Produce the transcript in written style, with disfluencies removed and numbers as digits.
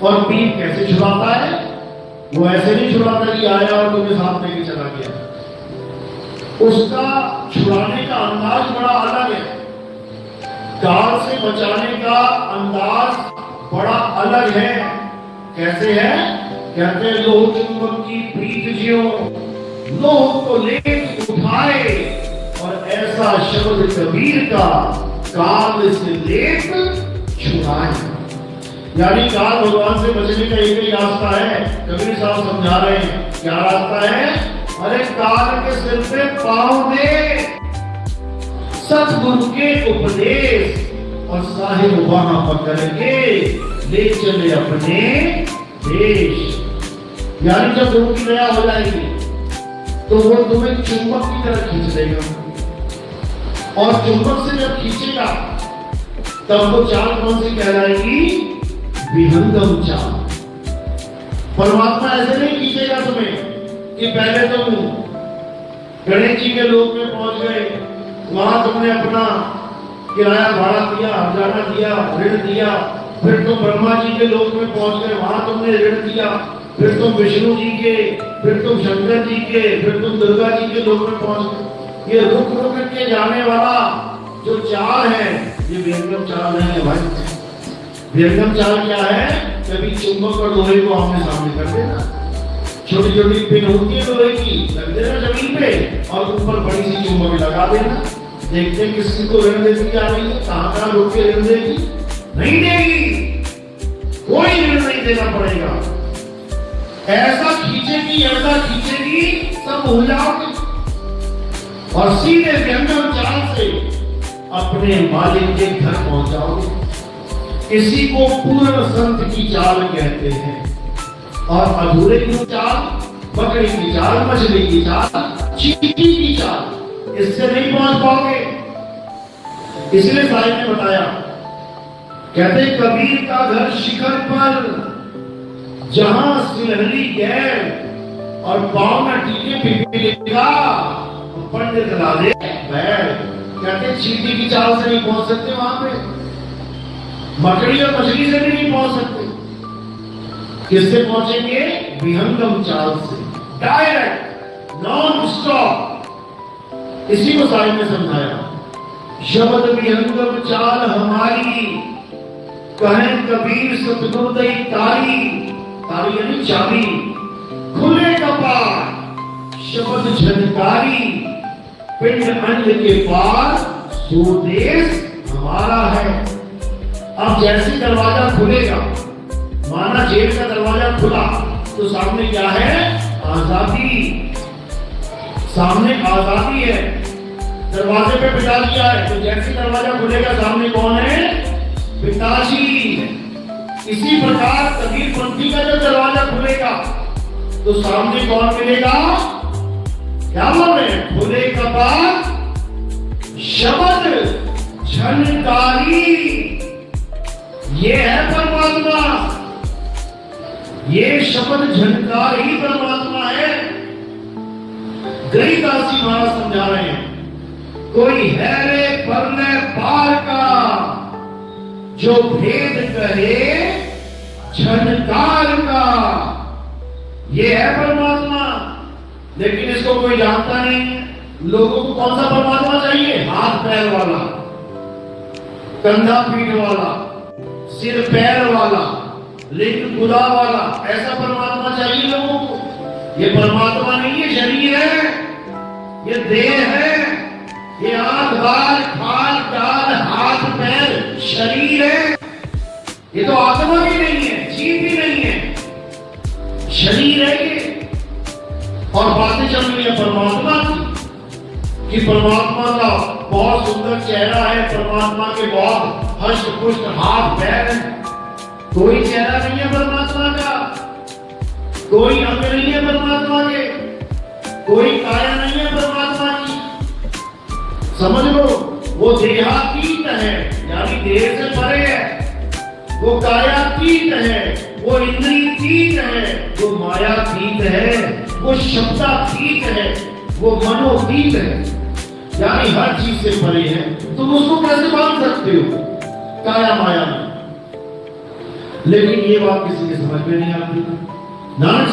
और पीठ कैसे छुड़ाता है? वो ऐसे नहीं छुड़ाता कि आया और तुम्हें साथ लेके चला गया। उसका छुड़ाने का अंदाज बड़ा अलग है, काल से बचाने का अंदाज बड़ा अलग है। कैसे है? कहते हैं लोह चुंबक की प्रीत जियो, लोह को ले उठाए, और ऐसा शब्द कबीर का काल से लेप छुड़ाए। यानी काल भगवान से बचने का एक ही रास्ता है। कबीर साहब समझा रहे हैं, क्या रास्ता है? अरे काल के सिर पे पांव दे, सतगुरु के उपदेश, और साहिब वहां पकड़ के ले चले अपने देश। यानी जब गुरु की दया हो जाएगी तो वो तुम्हें चुंबक की तरह खींच देगा, और चुंबक से जब खींचेगा तब वो चाल कौन सी कहलाएगी? विहंगम चाल। परमात्मा ऐसे नहीं खींचेगा तुम्हें कि पहले तुम गणेश जी के लोक में पहुंच गए, वहां तुमने अपना किराया भाड़ा दिया, हर्जाना दिया, ऋण दिया, फिर तुम ब्रह्मा जी के लोक में पहुंच गए, वहां तुमने ऋण दिया, फिर तुम विष्णु जी के, फिर तुम शंकर जी के, फिर तुम दुर्गा जी के लोक में पहुंच गए। ये रुक रुक के जाने वाला जो चाल है, ये विहंगम चाल नहीं है भाई। विहंगम चाल क्या है? कभी चुंबक और लोहे को आमने सामने कर देना, छोटी छोटी पिन होती है लोहे की, लग देना जमीन पे, और ऊपर बड़ी सी चुंबक लगा देना। देखते किसी को ऋण देती जा रही है, कहां रुक के ऋण देगी? नहीं देगी, कोई ऋण नहीं देना पड़ेगा। ऐसा खींचेगी, ऐसा खींचेगी, सब भूल जाओगे, और सीधे विहंगम चाल से अपने मालिक के घर पहुंच जाओगे। इसी को पूर्ण संत की चाल कहते हैं। और अधूरे की चाल, बकरी की चाल, मछली की चाल, चींटी की चाल, इससे नहीं पहुंच पाओगे। इसलिए साहिब ने बताया, कहते कबीर का घर शिखर पर, जहां सिलहरी गैर और पांव में टीके पिघलेगा, पंडित ला दे बैठ। कहते चींटी की चाल से नहीं पहुंच सकते वहां पे, मकड़ी और मछली से भी नहीं पहुंच सकते। किससे पहुंचेंगे? विहंगम चाल से, डायरेक्ट, नॉन स्टॉप। इसी को साहिब ने समझाया, शब्द विहंगम चाल हमारी, कहें कबीर सतगुरुदई तारी, तारी यानी चाबी, खुले कपाट शब्द झनकारी, पिंड अंड के पार स्वदेश हमारा है। अब जैसे दरवाजा खुलेगा, माना जेल का दरवाजा खुला, तो सामने क्या है? आजादी। सामने आजादी है। दरवाजे पे बिठा दिया है, तो जैसे दरवाजा खुलेगा सामने कौन है? पिताजी। इसी प्रकार कबीरपंथी का जब दरवाजा खुलेगा तो सामने कौन मिलेगा? क्या बोल रहे हैं? खुले कपाट शब्द झनकारी। ये है परमात्मा, ये शब्द झनकार ही परमात्मा है। गरीदासी महाराज समझा रहे हैं, कोई है रे परले पार का, जो भेद करे झनकार का। ये है परमात्मा, लेकिन इसको कोई जानता नहीं। लोगों को कौन सा परमात्मा चाहिए? हाथ पैर वाला, कंधा पीठ वाला, सिर पैर वाला, लिंग गुदा वाला, ऐसा परमात्मा चाहिए लोगों को। ये परमात्मा नहीं है, शरीर है, ये देह है, ये आंख बाल खाल डाल हाथ पैर शरीर है। ये तो आत्मा भी नहीं है, जीव भी नहीं है, शरीर है ये। और बातें चल रही है परमात्मा की, कि परमात्मा का बहुत सुंदर चेहरा है, परमात्मा के बहुत हष्ट पुष्ट हाथ पैर है। कोई चेहरा नहीं है परमात्मा का, कोई अंग नहीं है परमात्मा के, कोई काया नहीं है परमात्मा की। समझ लो, वो देहातीत है, यानी देह से परे है। वो कायातीत है, वो इंद्रियतीत है, वो मायातीत है, वो शब्दातीत है, वो मनोतीत है, यानी हर चीज से परे है। तुम उसको कैसे मान सकते हो काया माया में? लेकिन ये बात किसी के समझ में नहीं आती। नानक